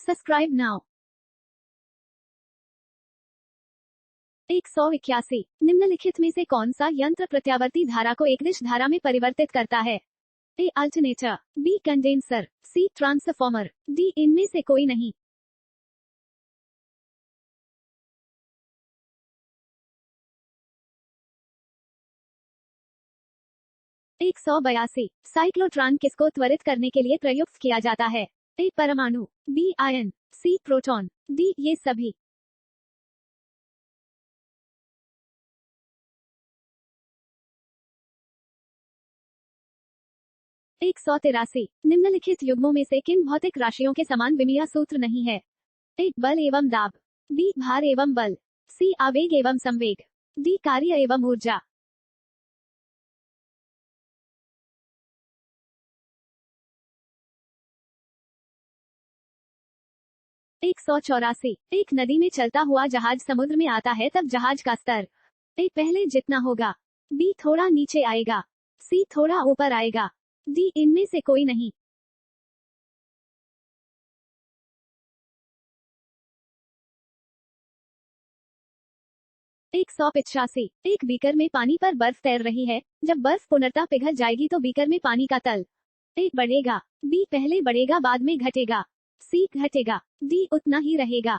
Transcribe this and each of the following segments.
Subscribe now. 181 निम्नलिखित में से कौन सा यंत्र प्रत्यावर्ती धारा को एकदिश धारा में परिवर्तित करता है? ए अल्टरनेटर, बी कंडेंसर, सी ट्रांसफॉर्मर, डी इनमें से कोई नहीं। 182 साइक्लोट्रॉन किसको त्वरित करने के लिए प्रयुक्त किया जाता है? ए परमाणु, बी आयन, सी प्रोटॉन, डी ये सभी। 183 निम्नलिखित युग्मों में से किन भौतिक राशियों के समान विमीय सूत्र नहीं है? ए बल एवं दाब, बी भार एवं बल, सी आवेग एवं संवेग, डी कार्य एवं ऊर्जा। 184 एक नदी में चलता हुआ जहाज समुद्र में आता है तब जहाज का स्तर ए पहले जितना होगा, बी थोड़ा नीचे आएगा, सी थोड़ा ऊपर आएगा, डी इनमें से कोई नहीं। 185 एक बीकर में पानी पर बर्फ तैर रही है, जब बर्फ पूर्णतः पिघल जाएगी तो बीकर में पानी का तल ए बढ़ेगा, बी पहले बढ़ेगा बाद में घटेगा, सी घटेगा, डी उतना ही रहेगा।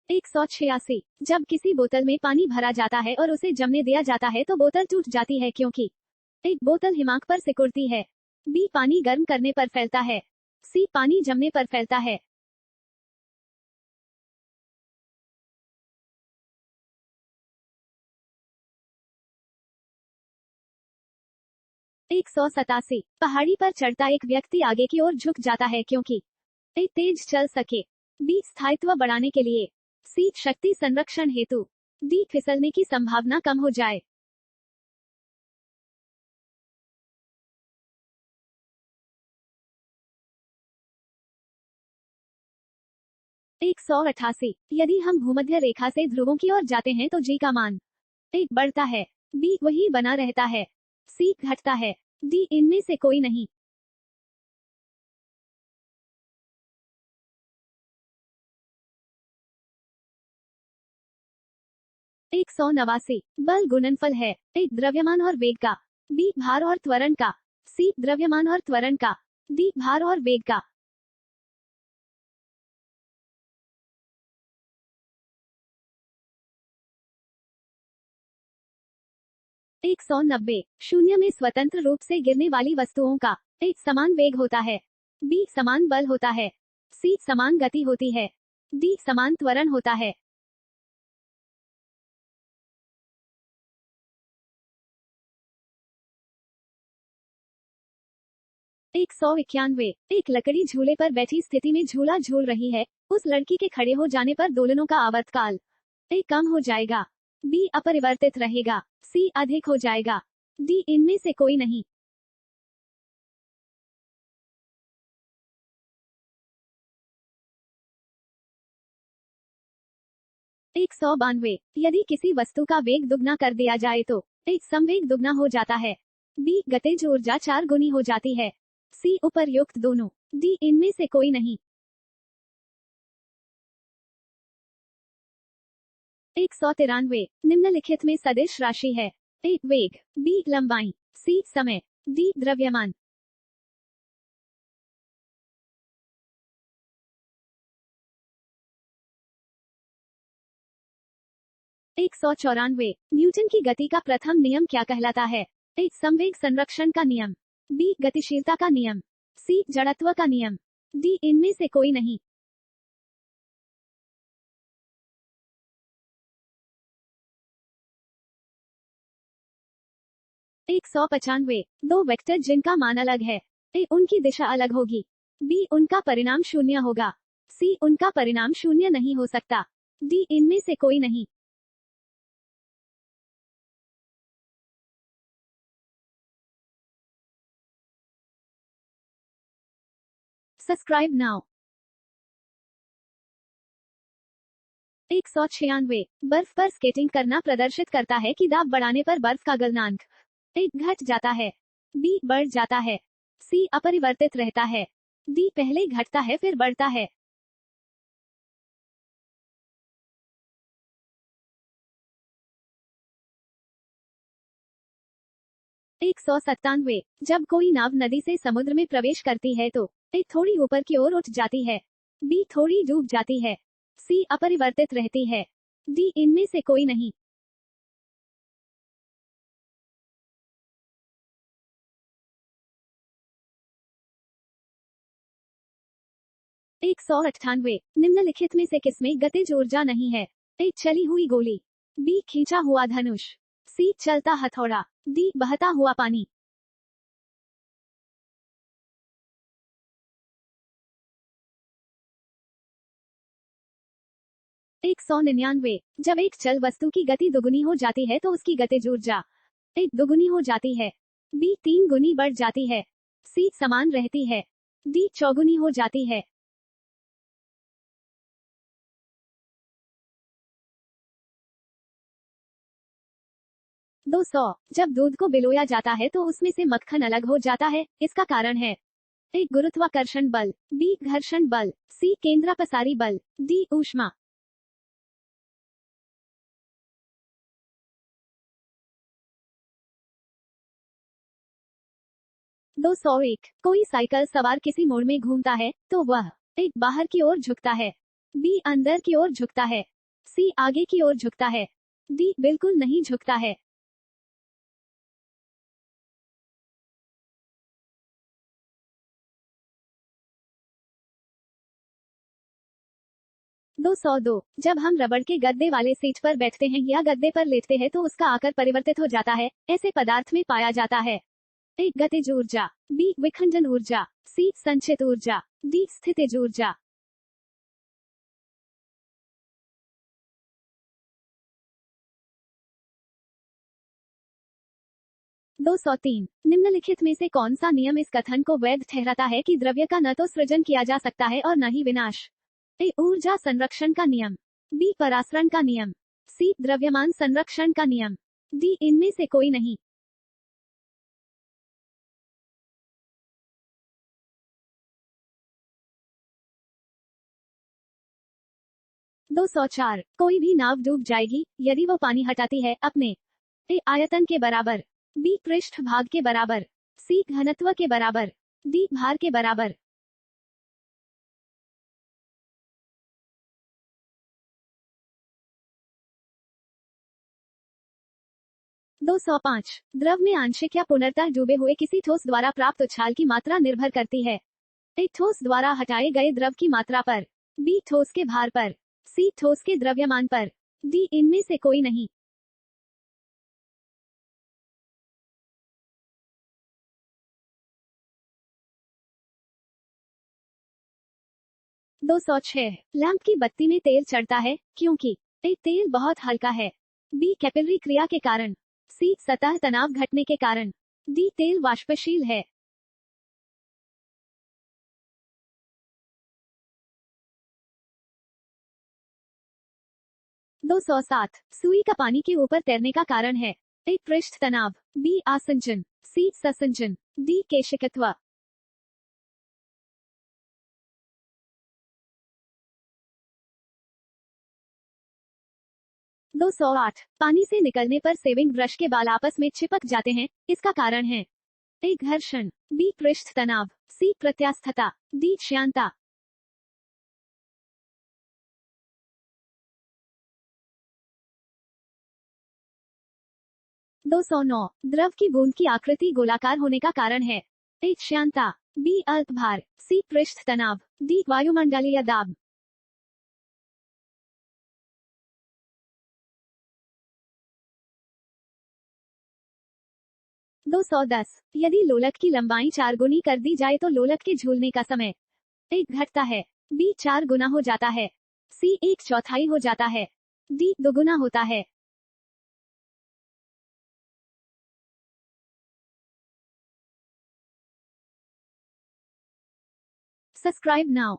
186 जब किसी बोतल में पानी भरा जाता है और उसे जमने दिया जाता है तो बोतल टूट जाती है क्योंकि एक बोतल हिमांक पर सिकुड़ती है, बी पानी गर्म करने पर फैलता है, सी पानी जमने पर फैलता है। 187 पहाड़ी पर चढ़ता एक व्यक्ति आगे की ओर झुक जाता है क्योंकि ए तेज चल सके, बी स्थायित्व बढ़ाने के लिए, सी शक्ति संरक्षण हेतु, डी फिसलने की संभावना कम हो जाए। 188 यदि हम भूमध्य रेखा से ध्रुवों की ओर जाते हैं तो जी का मान ए बढ़ता है, बी वही बना रहता है, सी घटता है, डी इनमें से कोई नहीं। 189 बल गुणनफल है, ए द्रव्यमान और वेग का, बी भार और त्वरण का, सी द्रव्यमान और त्वरण का, डी भार और वेग का। 190 शून्य में स्वतंत्र रूप से गिरने वाली वस्तुओं का ए समान वेग होता है, बी समान बल होता है, सी समान गति होती है, डी समान त्वरण होता है। 191 एक लकड़ी झूले पर बैठी स्थिति में झूला झूल रही है, उस लड़की के खड़े हो जाने पर दोलनों का आवर्तकाल ए कम हो जाएगा, बी अपरिवर्तित रहेगा, सी अधिक हो जाएगा, डी इनमें से कोई नहीं। 192 यदि किसी वस्तु का वेग दुगना कर दिया जाए तो ए संवेग दुगना हो जाता है, बी गतिज ऊर्जा 4 गुनी हो जाती है, सी उपर्युक्त दोनों, डी इनमें से कोई नहीं। 193 निम्नलिखित में सदिश राशि है? ए वेग, बी लंबाई, सी समय, डी द्रव्यमान। 194 न्यूटन की गति का प्रथम नियम क्या कहलाता है? ए संवेग संरक्षण का नियम, बी गतिशीलता का नियम, सी जड़त्व का नियम, डी इनमें से कोई नहीं। 195 दो वेक्टर जिनका मान अलग है, ए उनकी दिशा अलग होगी, बी उनका परिणाम शून्य होगा, सी उनका परिणाम शून्य नहीं हो सकता, डी इनमें से कोई नहीं। 'Subscribe now'. 196 बर्फ पर स्केटिंग करना प्रदर्शित करता है कि दाब बढ़ाने पर बर्फ का गलनांक ए घट जाता है, बी बढ़ जाता है, सी अपरिवर्तित रहता है, डी पहले घटता है फिर बढ़ता है। 197। जब कोई नाव नदी से समुद्र में प्रवेश करती है तो ए थोड़ी ऊपर की ओर उठ जाती है, बी थोड़ी डूब जाती है, सी अपरिवर्तित रहती है, डी इनमें से कोई नहीं। 198। निम्नलिखित में से किसमें गतिज ऊर्जा नहीं है? ए चली हुई गोली, बी खींचा हुआ धनुष, सी चलता हथौड़ा, डी बहता हुआ पानी। 199। जब एक चल वस्तु की गति दुगुनी हो जाती है तो उसकी गतिज ऊर्जा ए दुगुनी हो जाती है, बी तीन गुनी बढ़ जाती है, सी समान रहती है, डी चौगुनी हो जाती है। 200। जब दूध को बिलोया जाता है तो उसमें से मक्खन अलग हो जाता है, इसका कारण है ए गुरुत्वाकर्षण बल, बी घर्षण बल, सी केंद्रापसारी बल, डी ऊष्मा। 201। कोई साइकिल सवार किसी मोड़ में घूमता है तो वह ए बाहर की ओर झुकता है, बी अंदर की ओर झुकता है, सी आगे की ओर झुकता है, डी बिल्कुल नहीं झुकता है। 202। जब हम रबड़ के गद्दे वाले सीट पर बैठते हैं या गद्दे पर लेटते हैं तो उसका आकार परिवर्तित हो जाता है, ऐसे पदार्थ में पाया जाता है ए गतिज ऊर्जा, बी विखंडन ऊर्जा, सी संचित ऊर्जा, डी स्थितिज ऊर्जा। 203। निम्नलिखित में से कौन सा नियम इस कथन को वैध ठहराता है कि द्रव्य का न तो सृजन किया जा सकता है और न ही विनाश? ए ऊर्जा संरक्षण का नियम, बी परासरण का नियम, सी द्रव्यमान संरक्षण का नियम, डी इनमें से कोई नहीं। 204। कोई भी नाव डूब जाएगी यदि वो पानी हटाती है अपने ए आयतन के बराबर, बी पृष्ठ भाग के बराबर, सी घनत्व के बराबर, डी भार के बराबर। 205। द्रव में आंशिक या पूर्णतः डूबे हुए किसी ठोस द्वारा प्राप्त उछाल की मात्रा निर्भर करती है ए ठोस द्वारा हटाए गए द्रव की मात्रा पर, बी ठोस के भार पर, सी ठोस के द्रव्यमान पर, डी इनमें से कोई नहीं। 206। लैंप की बत्ती में तेल चढ़ता है क्योंकि ए तेल बहुत हल्का है, बी कैपिलरी क्रिया के कारण, सी सतह तनाव घटने के कारण, डी तेल वाष्पशील है। 207। सुई का पानी के ऊपर तैरने का कारण है ए पृष्ठ तनाव, बी आसंजन, सी ससंजन, डी केशिकत्व। 208। पानी से निकलने पर सेविंग ब्रश के बाल आपस में चिपक जाते हैं, इसका कारण है ए घर्षण, बी पृष्ठ तनाव, सी प्रत्यास्थता, डी श्यानता। 209। द्रव की बूंद की आकृति गोलाकार होने का कारण है ए श्यानता, बी अल्प भार, सी पृष्ठ तनाव, डी वायुमंडलीय दाब। 210। यदि लोलक की लंबाई 4 गुनी कर दी जाए तो लोलक के झूलने का समय ए घटता है, बी 4 गुना हो जाता है, सी 1/4 हो जाता है, डी दोगुना होता है। Subscribe now.